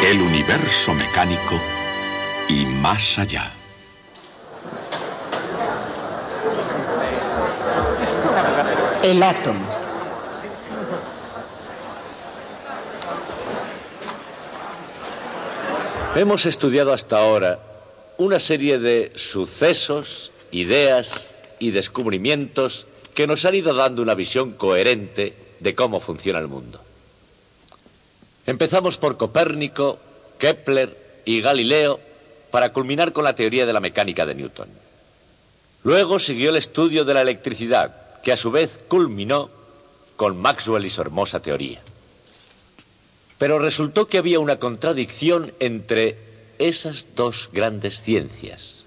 El universo mecánico y más allá. El átomo. Hemos estudiado hasta ahora una serie de sucesos, ideas y descubrimientos que nos han ido dando una visión coherente de cómo funciona el mundo. Empezamos por Copérnico, Kepler y Galileo para culminar con la teoría de la mecánica de Newton. Luego siguió el estudio de la electricidad, que a su vez culminó con Maxwell y su hermosa teoría. Pero resultó que había una contradicción entre esas dos grandes ciencias.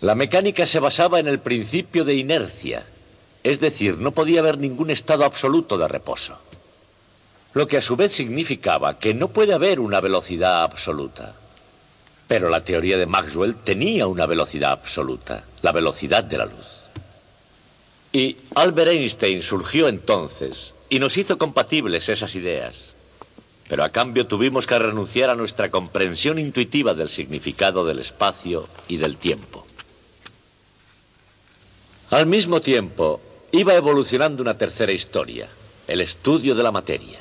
La mecánica se basaba en el principio de inercia, es decir, no podía haber ningún estado absoluto de reposo. Lo que a su vez significaba que no puede haber una velocidad absoluta. Pero la teoría de Maxwell tenía una velocidad absoluta, la velocidad de la luz. Y Albert Einstein surgió entonces y nos hizo compatibles esas ideas. Pero a cambio tuvimos que renunciar a nuestra comprensión intuitiva del significado del espacio y del tiempo. Al mismo tiempo, iba evolucionando una tercera historia, el estudio de la materia.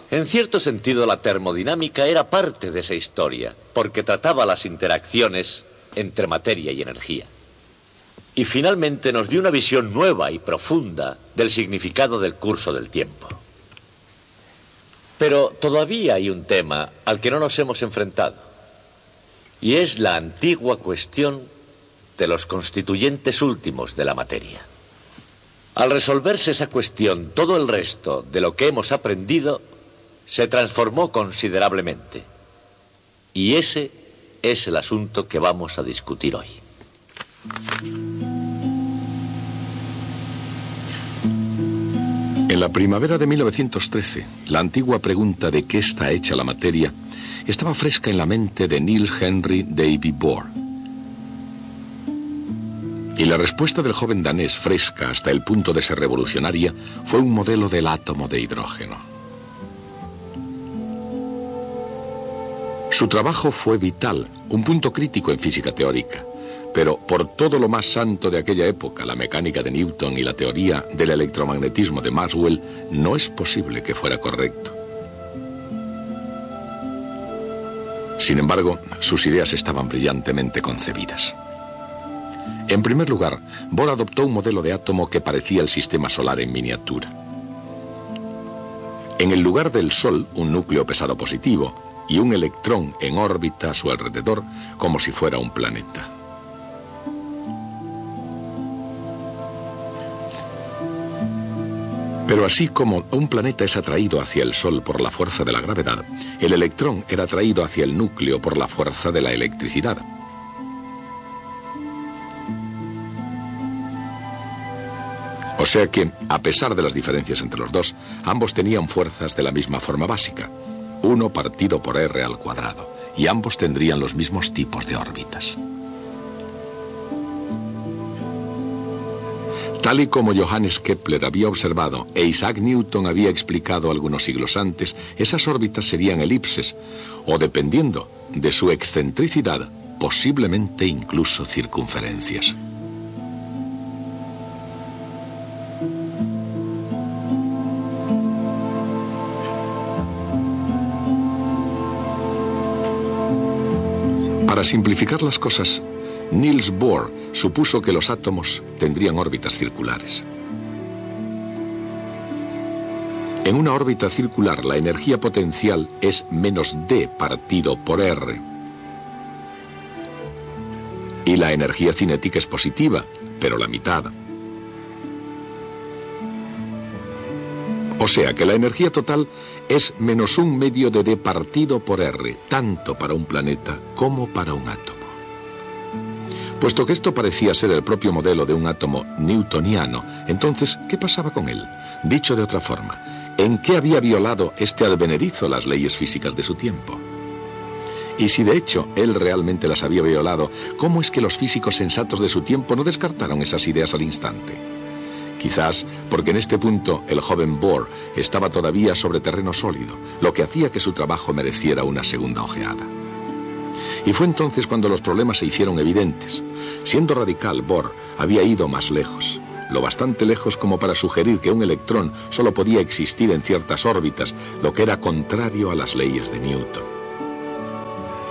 En cierto sentido, la termodinámica era parte de esa historia, porque trataba las interacciones entre materia y energía. Y finalmente nos dio una visión nueva y profunda del significado del curso del tiempo. Pero todavía hay un tema al que no nos hemos enfrentado, y es la antigua cuestión de los constituyentes últimos de la materia. Al resolverse esa cuestión, todo el resto de lo que hemos aprendido se transformó considerablemente. Y ese es el asunto que vamos a discutir hoy. En la primavera de 1913, la antigua pregunta de qué está hecha la materia estaba fresca en la mente de Niels Henry Davy Bohr. Y la respuesta del joven danés, fresca hasta el punto de ser revolucionaria, fue un modelo del átomo de hidrógeno. Su trabajo fue vital, un punto crítico en física teórica. Pero por todo lo más santo de aquella época, la mecánica de Newton y la teoría del electromagnetismo de Maxwell, no es posible que fuera correcto. Sin embargo, sus ideas estaban brillantemente concebidas. En primer lugar, Bohr adoptó un modelo de átomo que parecía el sistema solar en miniatura. En el lugar del Sol, un núcleo pesado positivo y un electrón en órbita a su alrededor, como si fuera un planeta. Pero así como un planeta es atraído hacia el Sol por la fuerza de la gravedad, el electrón era atraído hacia el núcleo por la fuerza de la electricidad. O sea que, a pesar de las diferencias entre los dos, ambos tenían fuerzas de la misma forma básica, 1 partido por r al cuadrado, y ambos tendrían los mismos tipos de órbitas. Tal y como Johannes Kepler había observado e Isaac Newton había explicado algunos siglos antes, esas órbitas serían elipses, o dependiendo de su excentricidad, posiblemente incluso circunferencias. Para simplificar las cosas, Niels Bohr supuso que los átomos tendrían órbitas circulares. En una órbita circular, la energía potencial es menos d partido por r. Y la energía cinética es positiva, pero la mitad. O sea que la energía total es menos 1/2 de d partido por r, tanto para un planeta como para un átomo. Puesto que esto parecía ser el propio modelo de un átomo newtoniano, entonces, ¿qué pasaba con él? Dicho de otra forma, ¿en qué había violado este advenedizo las leyes físicas de su tiempo? Y si de hecho él realmente las había violado, ¿cómo es que los físicos sensatos de su tiempo no descartaron esas ideas al instante? Quizás porque en este punto el joven Bohr estaba todavía sobre terreno sólido, lo que hacía que su trabajo mereciera una segunda ojeada. Y fue entonces cuando los problemas se hicieron evidentes. Siendo radical, Bohr había ido más lejos, lo bastante lejos como para sugerir que un electrón solo podía existir en ciertas órbitas, lo que era contrario a las leyes de Newton.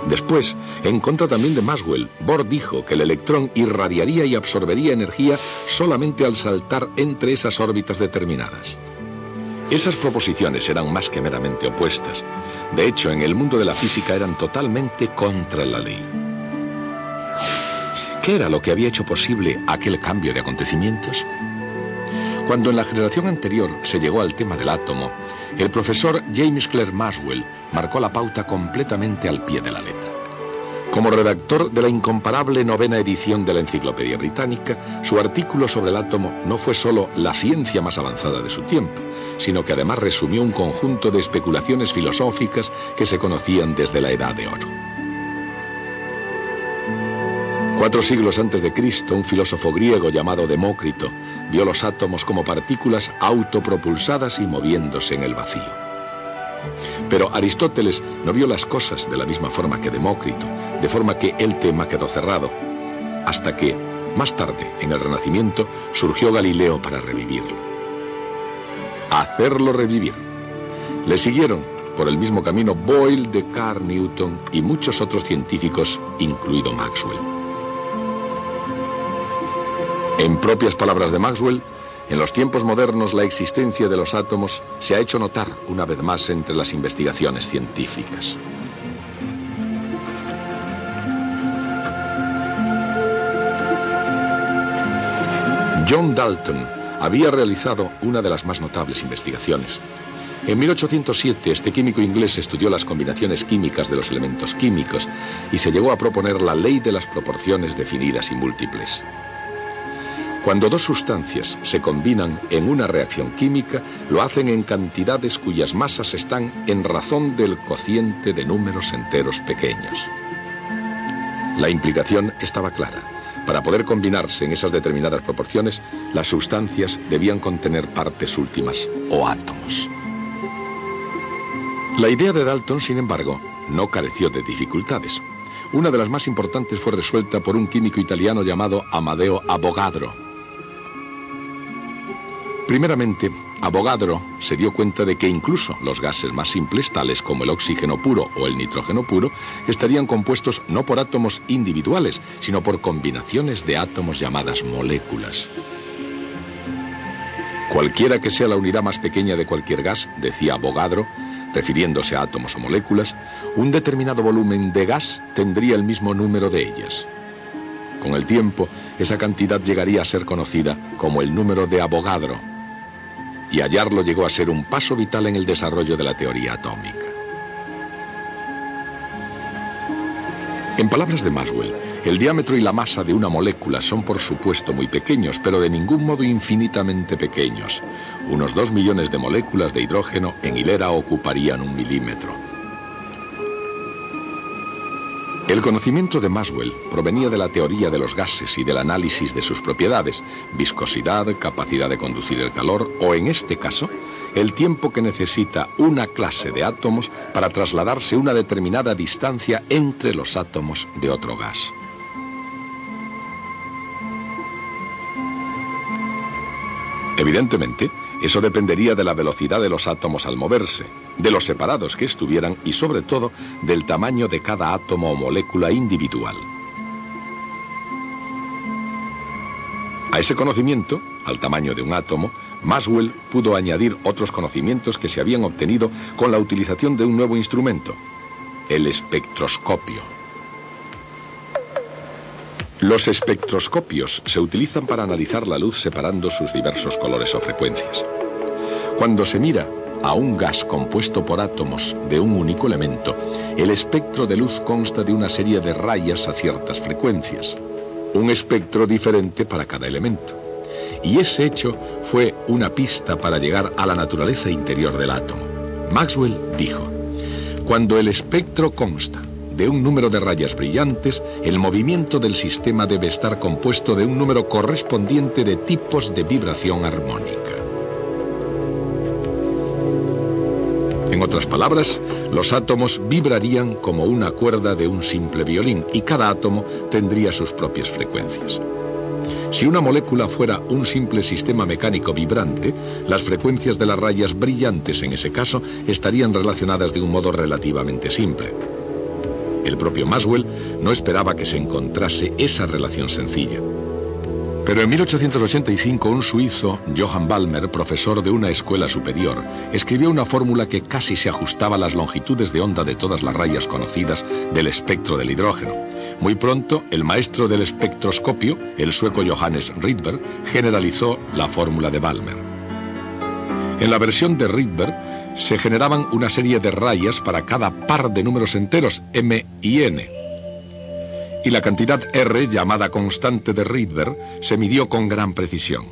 Después, en contra también de Maxwell, Bohr dijo que el electrón irradiaría y absorbería energía solamente al saltar entre esas órbitas determinadas. Esas proposiciones eran más que meramente opuestas. De hecho, en el mundo de la física eran totalmente contra la ley. ¿Qué era lo que había hecho posible aquel cambio de acontecimientos? Cuando en la generación anterior se llegó al tema del átomo, el profesor James Clerk Maxwell marcó la pauta completamente al pie de la letra. Como redactor de la incomparable 9ª edición de la Enciclopedia Británica, su artículo sobre el átomo no fue solo la ciencia más avanzada de su tiempo, sino que además resumió un conjunto de especulaciones filosóficas que se conocían desde la Edad de Oro. 4 siglos antes de Cristo, un filósofo griego llamado Demócrito vio los átomos como partículas autopropulsadas y moviéndose en el vacío. Pero Aristóteles no vio las cosas de la misma forma que Demócrito, de forma que el tema quedó cerrado, hasta que, más tarde, en el Renacimiento, surgió Galileo para revivirlo. Hacerlo revivir. Le siguieron por el mismo camino Boyle, Descartes, Newton y muchos otros científicos, incluido Maxwell. En propias palabras de Maxwell, en los tiempos modernos la existencia de los átomos se ha hecho notar una vez más entre las investigaciones científicas. John Dalton había realizado una de las más notables investigaciones. En 1807, este químico inglés estudió las combinaciones químicas de los elementos químicos y se llegó a proponer la ley de las proporciones definidas y múltiples. Cuando dos sustancias se combinan en una reacción química, lo hacen en cantidades cuyas masas están en razón del cociente de números enteros pequeños. La implicación estaba clara. Para poder combinarse en esas determinadas proporciones, las sustancias debían contener partes últimas o átomos. La idea de Dalton, sin embargo, no careció de dificultades. Una de las más importantes fue resuelta por un químico italiano llamado Amadeo Avogadro. Primeramente, Avogadro se dio cuenta de que incluso los gases más simples, tales como el oxígeno puro o el nitrógeno puro, estarían compuestos no por átomos individuales, sino por combinaciones de átomos llamadas moléculas. Cualquiera que sea la unidad más pequeña de cualquier gas, decía Avogadro, refiriéndose a átomos o moléculas, un determinado volumen de gas tendría el mismo número de ellas. Con el tiempo, esa cantidad llegaría a ser conocida como el número de Avogadro, y hallarlo llegó a ser un paso vital en el desarrollo de la teoría atómica. En palabras de Maxwell, el diámetro y la masa de una molécula son por supuesto muy pequeños, pero de ningún modo infinitamente pequeños. Unos 2 millones de moléculas de hidrógeno en hilera ocuparían 1 milímetro. El conocimiento de Maxwell provenía de la teoría de los gases y del análisis de sus propiedades, viscosidad, capacidad de conducir el calor o, en este caso, el tiempo que necesita una clase de átomos para trasladarse una determinada distancia entre los átomos de otro gas. Evidentemente, eso dependería de la velocidad de los átomos al moverse, de los separados que estuvieran y, sobre todo, del tamaño de cada átomo o molécula individual. A ese conocimiento, al tamaño de un átomo, Maxwell pudo añadir otros conocimientos que se habían obtenido con la utilización de un nuevo instrumento, el espectroscopio. Los espectroscopios se utilizan para analizar la luz separando sus diversos colores o frecuencias. Cuando se mira a un gas compuesto por átomos de un único elemento, el espectro de luz consta de una serie de rayas a ciertas frecuencias, un espectro diferente para cada elemento. Y ese hecho fue una pista para llegar a la naturaleza interior del átomo. Maxwell dijo: cuando el espectro consta de un número de rayas brillantes, el movimiento del sistema debe estar compuesto de un número correspondiente de tipos de vibración armónica. En otras palabras, los átomos vibrarían como una cuerda de un simple violín y cada átomo tendría sus propias frecuencias. Si una molécula fuera un simple sistema mecánico vibrante, las frecuencias de las rayas brillantes en ese caso estarían relacionadas de un modo relativamente simple. El propio Maxwell no esperaba que se encontrase esa relación sencilla. Pero en 1885 un suizo, Johann Balmer, profesor de una escuela superior, escribió una fórmula que casi se ajustaba a las longitudes de onda de todas las rayas conocidas del espectro del hidrógeno. Muy pronto, el maestro del espectroscopio, el sueco Johannes Rydberg, generalizó la fórmula de Balmer. En la versión de Rydberg se generaban una serie de rayas para cada par de números enteros, m y n. Y la cantidad R, llamada constante de Rydberg, se midió con gran precisión.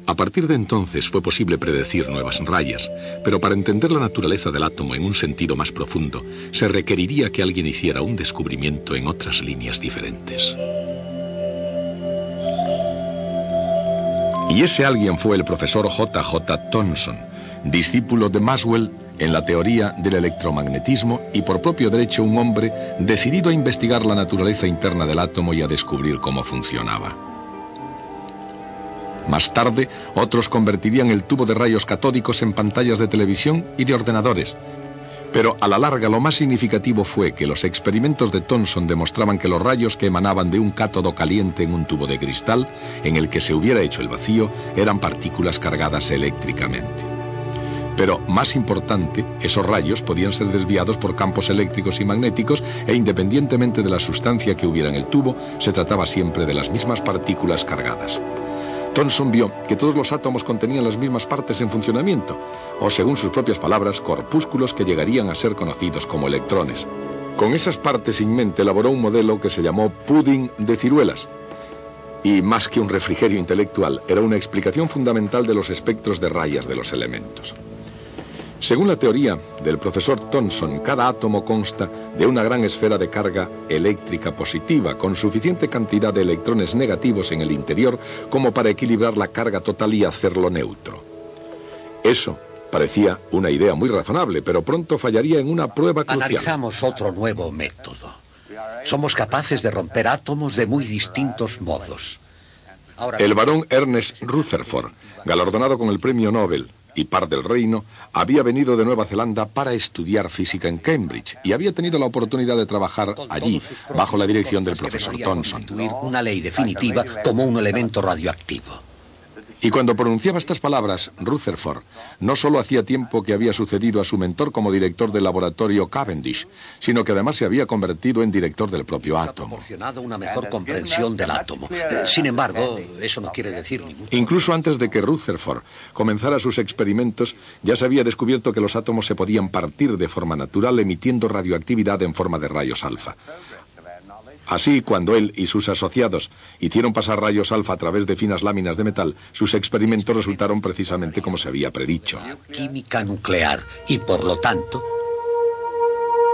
A partir de entonces fue posible predecir nuevas rayas, pero para entender la naturaleza del átomo en un sentido más profundo, se requeriría que alguien hiciera un descubrimiento en otras líneas diferentes. Y ese alguien fue el profesor J.J. Thomson, discípulo de Maxwell en la teoría del electromagnetismo y por propio derecho un hombre decidido a investigar la naturaleza interna del átomo y a descubrir cómo funcionaba. Más tarde, otros convertirían el tubo de rayos catódicos en pantallas de televisión y de ordenadores. Pero a la larga lo más significativo fue que los experimentos de Thomson demostraban que los rayos que emanaban de un cátodo caliente en un tubo de cristal, en el que se hubiera hecho el vacío, eran partículas cargadas eléctricamente. Pero, más importante, esos rayos podían ser desviados por campos eléctricos y magnéticos e independientemente de la sustancia que hubiera en el tubo, se trataba siempre de las mismas partículas cargadas. Thomson vio que todos los átomos contenían las mismas partes en funcionamiento, o según sus propias palabras, corpúsculos que llegarían a ser conocidos como electrones. Con esas partes en mente elaboró un modelo que se llamó pudding de ciruelas. Y más que un refrigerio intelectual, era una explicación fundamental de los espectros de rayas de los elementos. Según la teoría del profesor Thomson, cada átomo consta de una gran esfera de carga eléctrica positiva, con suficiente cantidad de electrones negativos en el interior como para equilibrar la carga total y hacerlo neutro. Eso parecía una idea muy razonable, pero pronto fallaría en una prueba crucial. Analizamos otro nuevo método. Somos capaces de romper átomos de muy distintos modos. El barón Ernest Rutherford, galardonado con el premio Nobel y par del reino, había venido de Nueva Zelanda para estudiar física en Cambridge y había tenido la oportunidad de trabajar allí bajo la dirección del profesor Thomson. Constituir una ley definitiva como un elemento radioactivo. Y cuando pronunciaba estas palabras, Rutherford no solo hacía tiempo que había sucedido a su mentor como director del laboratorio Cavendish, sino que además se había convertido en director del propio átomo. Ha proporcionado una mejor comprensión del átomo. Sin embargo, eso no quiere decir ni mucho. Incluso antes de que Rutherford comenzara sus experimentos, ya se había descubierto que los átomos se podían partir de forma natural emitiendo radioactividad en forma de rayos alfa. Así, cuando él y sus asociados hicieron pasar rayos alfa a través de finas láminas de metal, sus experimentos resultaron precisamente como se había predicho. Química nuclear y, por lo tanto...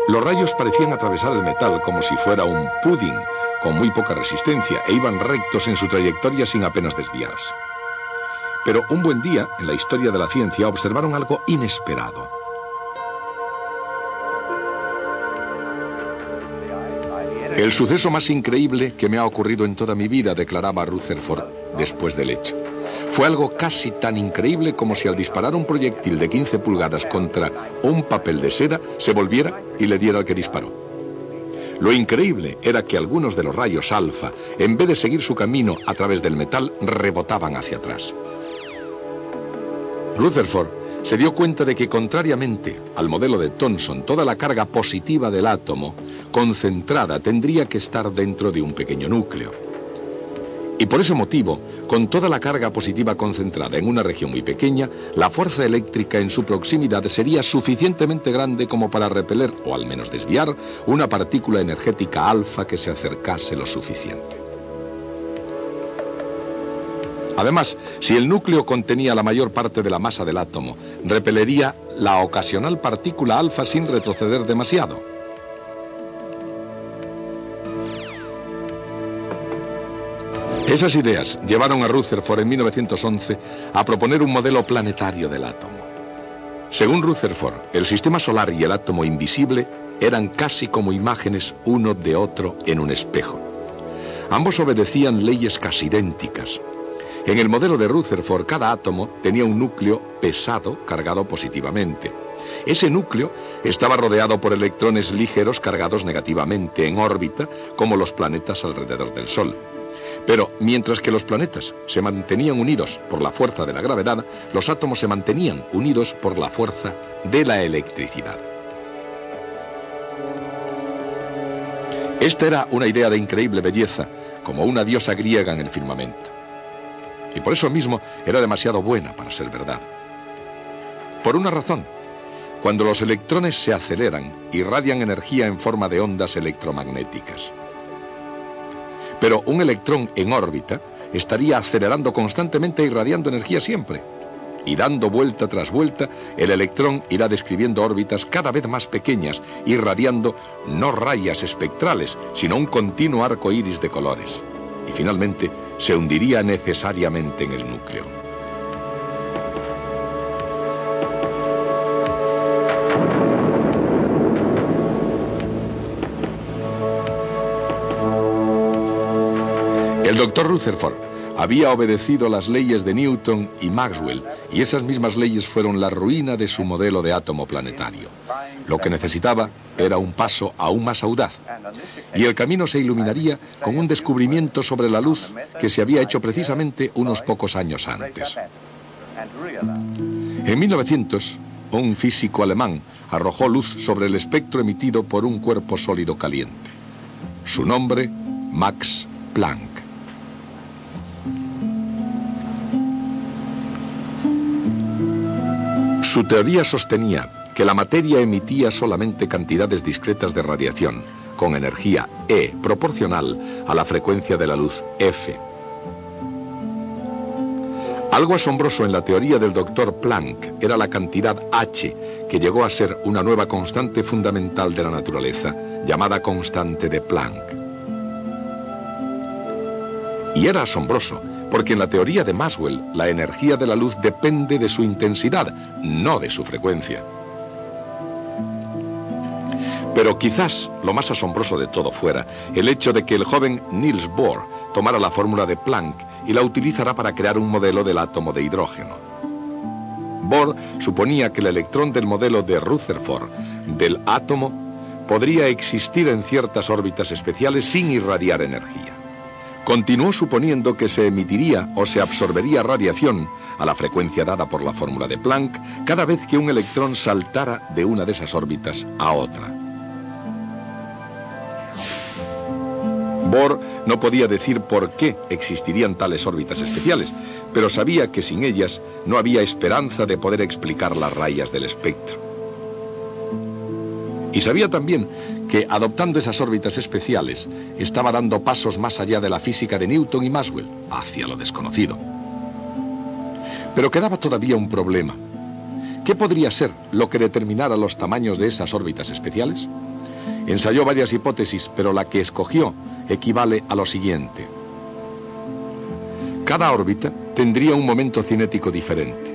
Los rayos parecían atravesar el metal como si fuera un pudding, con muy poca resistencia, e iban rectos en su trayectoria sin apenas desviarse. Pero un buen día, en la historia de la ciencia, observaron algo inesperado. El suceso más increíble que me ha ocurrido en toda mi vida, declaraba Rutherford después del hecho. Fue algo casi tan increíble como si al disparar un proyectil de 15 pulgadas contra un papel de seda se volviera y le diera al que disparó. Lo increíble era que algunos de los rayos alfa, en vez de seguir su camino a través del metal, rebotaban hacia atrás. Rutherford se dio cuenta de que, contrariamente al modelo de Thomson, toda la carga positiva del átomo, concentrada, tendría que estar dentro de un pequeño núcleo. Y por ese motivo, con toda la carga positiva concentrada en una región muy pequeña, la fuerza eléctrica en su proximidad sería suficientemente grande como para repeler, o al menos desviar, una partícula energética alfa que se acercase lo suficiente. Además, si el núcleo contenía la mayor parte de la masa del átomo, repelería la ocasional partícula alfa sin retroceder demasiado. Esas ideas llevaron a Rutherford en 1911 a proponer un modelo planetario del átomo. Según Rutherford, el sistema solar y el átomo invisible eran casi como imágenes uno de otro en un espejo. Ambos obedecían leyes casi idénticas. En el modelo de Rutherford, cada átomo tenía un núcleo pesado cargado positivamente. Ese núcleo estaba rodeado por electrones ligeros cargados negativamente en órbita, como los planetas alrededor del Sol. Pero mientras que los planetas se mantenían unidos por la fuerza de la gravedad, los átomos se mantenían unidos por la fuerza de la electricidad. Esta era una idea de increíble belleza, como una diosa griega en el firmamento. Y por eso mismo era demasiado buena para ser verdad. Por una razón: cuando los electrones se aceleran, irradian energía en forma de ondas electromagnéticas. Pero un electrón en órbita estaría acelerando constantemente e irradiando energía siempre. Y dando vuelta tras vuelta, el electrón irá describiendo órbitas cada vez más pequeñas, irradiando no rayas espectrales, sino un continuo arco iris de colores. Y finalmente se hundiría necesariamente en el núcleo. El doctor Rutherford había obedecido las leyes de Newton y Maxwell, y esas mismas leyes fueron la ruina de su modelo de átomo planetario. Lo que necesitaba era un paso aún más audaz, y el camino se iluminaría con un descubrimiento sobre la luz que se había hecho precisamente unos pocos años antes. En 1900, un físico alemán arrojó luz sobre el espectro emitido por un cuerpo sólido caliente. Su nombre, Max Planck. Su teoría sostenía que la materia emitía solamente cantidades discretas de radiación, con energía E proporcional a la frecuencia de la luz F. Algo asombroso en la teoría del doctor Planck era la cantidad H, que llegó a ser una nueva constante fundamental de la naturaleza, llamada constante de Planck. Y era asombroso, porque en la teoría de Maxwell, la energía de la luz depende de su intensidad, no de su frecuencia. Pero quizás lo más asombroso de todo fuera el hecho de que el joven Niels Bohr tomara la fórmula de Planck y la utilizara para crear un modelo del átomo de hidrógeno. Bohr suponía que el electrón del modelo de Rutherford del átomo podría existir en ciertas órbitas especiales sin irradiar energía. Continuó suponiendo que se emitiría o se absorbería radiación a la frecuencia dada por la fórmula de Planck cada vez que un electrón saltara de una de esas órbitas a otra. Bohr no podía decir por qué existirían tales órbitas especiales, pero sabía que sin ellas no había esperanza de poder explicar las rayas del espectro. Y sabía también que, adoptando esas órbitas especiales, estaba dando pasos más allá de la física de Newton y Maxwell, hacia lo desconocido. Pero quedaba todavía un problema. ¿Qué podría ser lo que determinara los tamaños de esas órbitas especiales? Ensayó varias hipótesis, pero la que escogió equivale a lo siguiente. Cada órbita tendría un momento cinético diferente.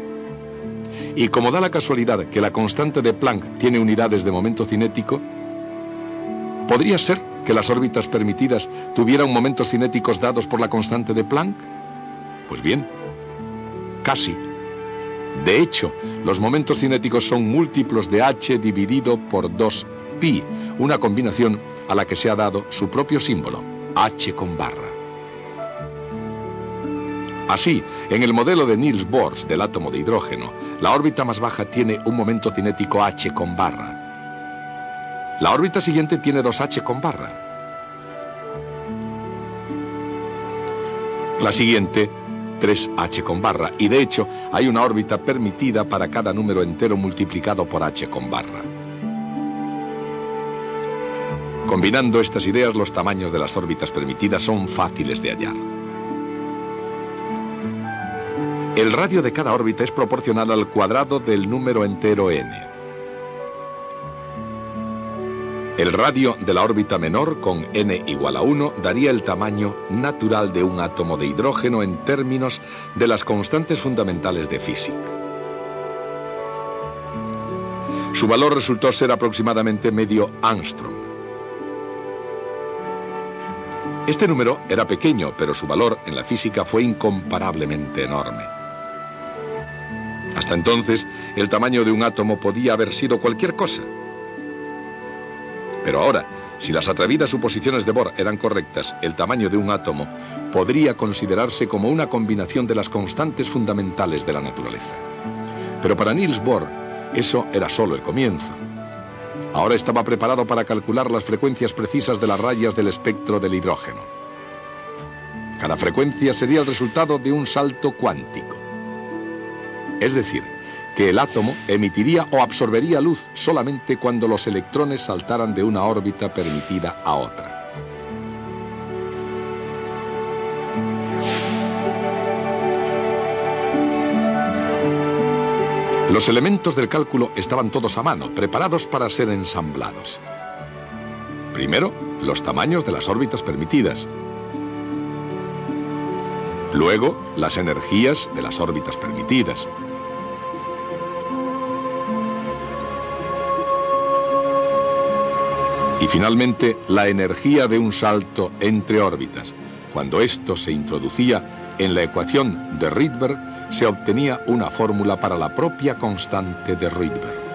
Y como da la casualidad que la constante de Planck tiene unidades de momento cinético, ¿podría ser que las órbitas permitidas tuvieran momentos cinéticos dados por la constante de Planck? Pues bien, casi. De hecho, los momentos cinéticos son múltiplos de h dividido por 2pi, una combinación a la que se ha dado su propio símbolo, h con barra. Así, en el modelo de Niels Bohr del átomo de hidrógeno, la órbita más baja tiene un momento cinético h con barra. La órbita siguiente tiene 2h con barra. La siguiente, 3h con barra. Y de hecho, hay una órbita permitida para cada número entero multiplicado por h con barra. Combinando estas ideas, los tamaños de las órbitas permitidas son fáciles de hallar. El radio de cada órbita es proporcional al cuadrado del número entero n. El radio de la órbita menor con n igual a 1 daría el tamaño natural de un átomo de hidrógeno en términos de las constantes fundamentales de física. Su valor resultó ser aproximadamente medio Armstrong. Este número era pequeño, pero su valor en la física fue incomparablemente enorme. Hasta entonces, el tamaño de un átomo podía haber sido cualquier cosa. Pero ahora, si las atrevidas suposiciones de Bohr eran correctas, el tamaño de un átomo podría considerarse como una combinación de las constantes fundamentales de la naturaleza. Pero para Niels Bohr, eso era solo el comienzo. Ahora estaba preparado para calcular las frecuencias precisas de las rayas del espectro del hidrógeno. Cada frecuencia sería el resultado de un salto cuántico. Es decir, que el átomo emitiría o absorbería luz solamente cuando los electrones saltaran de una órbita permitida a otra. Los elementos del cálculo estaban todos a mano, preparados para ser ensamblados. Primero, los tamaños de las órbitas permitidas. Luego, las energías de las órbitas permitidas. Y finalmente, la energía de un salto entre órbitas. Cuando esto se introducía en la ecuación de Rydberg, se obtenía una fórmula para la propia constante de Rydberg.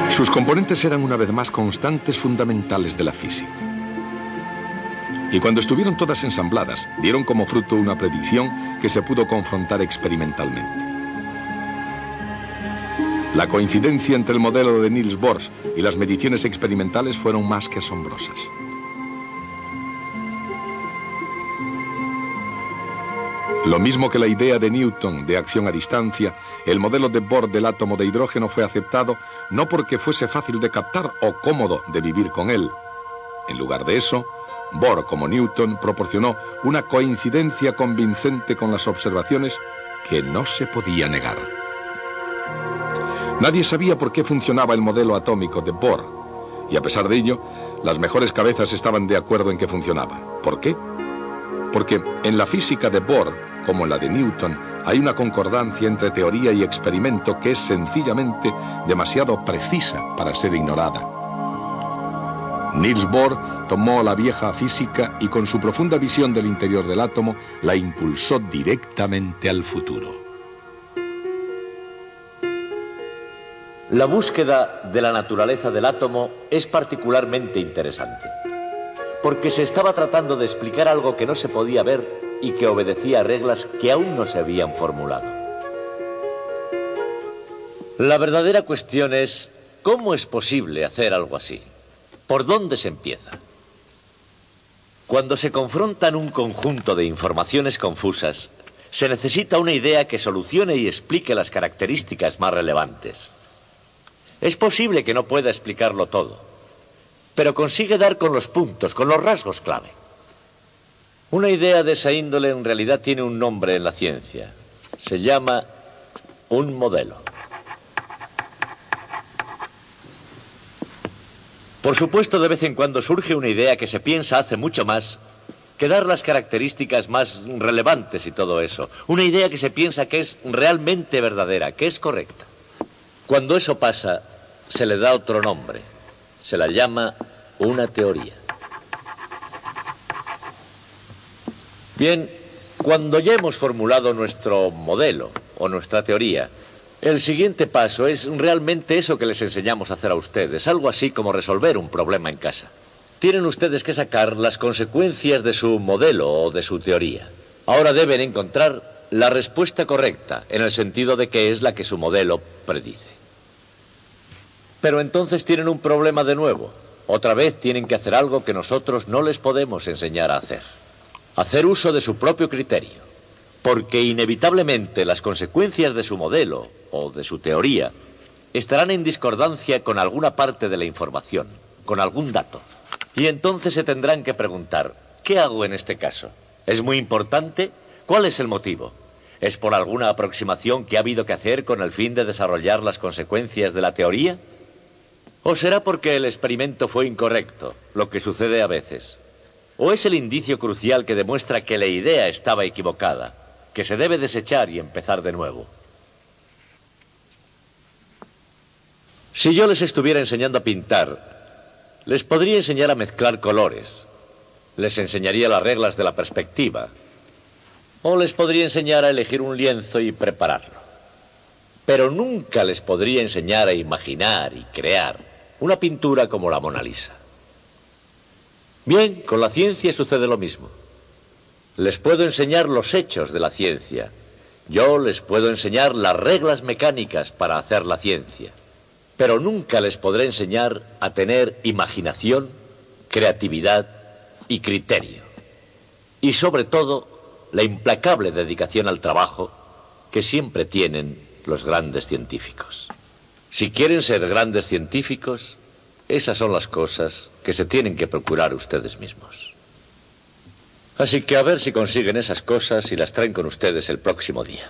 Sus componentes eran una vez más constantes fundamentales de la física. Y cuando estuvieron todas ensambladas, dieron como fruto una predicción que se pudo confrontar experimentalmente. La coincidencia entre el modelo de Niels Bohr y las mediciones experimentales fueron más que asombrosas. Lo mismo que la idea de Newton de acción a distancia, el modelo de Bohr del átomo de hidrógeno fue aceptado no porque fuese fácil de captar o cómodo de vivir con él. En lugar de eso, Bohr, como Newton, proporcionó una coincidencia convincente con las observaciones que no se podía negar. Nadie sabía por qué funcionaba el modelo atómico de Bohr, y a pesar de ello, las mejores cabezas estaban de acuerdo en que funcionaba. ¿Por qué? Porque en la física de Bohr, como en la de Newton, hay una concordancia entre teoría y experimento que es sencillamente demasiado precisa para ser ignorada. Niels Bohr tomó la vieja física y con su profunda visión del interior del átomo la impulsó directamente al futuro. La búsqueda de la naturaleza del átomo es particularmente interesante, porque se estaba tratando de explicar algo que no se podía ver y que obedecía a reglas que aún no se habían formulado. La verdadera cuestión es, ¿cómo es posible hacer algo así? ¿Por dónde se empieza? Cuando se confrontan un conjunto de informaciones confusas, se necesita una idea que solucione y explique las características más relevantes. Es posible que no pueda explicarlo todo, pero consigue dar con los puntos, con los rasgos clave. Una idea de esa índole en realidad tiene un nombre en la ciencia. Se llama un modelo. Por supuesto, de vez en cuando surge una idea que se piensa hace mucho más que dar las características más relevantes y todo eso. Una idea que se piensa que es realmente verdadera, que es correcta. Cuando eso pasa, se le da otro nombre. Se la llama una teoría. Bien, cuando ya hemos formulado nuestro modelo o nuestra teoría, el siguiente paso es realmente eso que les enseñamos a hacer a ustedes, algo así como resolver un problema en casa. Tienen ustedes que sacar las consecuencias de su modelo o de su teoría. Ahora deben encontrar la respuesta correcta, en el sentido de que es la que su modelo predice. Pero entonces tienen un problema de nuevo. Otra vez tienen que hacer algo que nosotros no les podemos enseñar a hacer. Hacer uso de su propio criterio. Porque inevitablemente las consecuencias de su modelo o de su teoría estarán en discordancia con alguna parte de la información, con algún dato. Y entonces se tendrán que preguntar, ¿qué hago en este caso? ¿Es muy importante? ¿Cuál es el motivo? ¿Es por alguna aproximación que ha habido que hacer con el fin de desarrollar las consecuencias de la teoría? ¿O será porque el experimento fue incorrecto, lo que sucede a veces? ¿O es el indicio crucial que demuestra que la idea estaba equivocada, que se debe desechar y empezar de nuevo? Si yo les estuviera enseñando a pintar, les podría enseñar a mezclar colores, les enseñaría las reglas de la perspectiva, o les podría enseñar a elegir un lienzo y prepararlo. Pero nunca les podría enseñar a imaginar y crear una pintura como la Mona Lisa. Bien, con la ciencia sucede lo mismo. Les puedo enseñar los hechos de la ciencia. Yo les puedo enseñar las reglas mecánicas para hacer la ciencia. Pero nunca les podré enseñar a tener imaginación, creatividad y criterio. Y sobre todo, la implacable dedicación al trabajo que siempre tienen los grandes científicos. Si quieren ser grandes científicos, esas son las cosas que se tienen que procurar ustedes mismos. Así que a ver si consiguen esas cosas y las traen con ustedes el próximo día.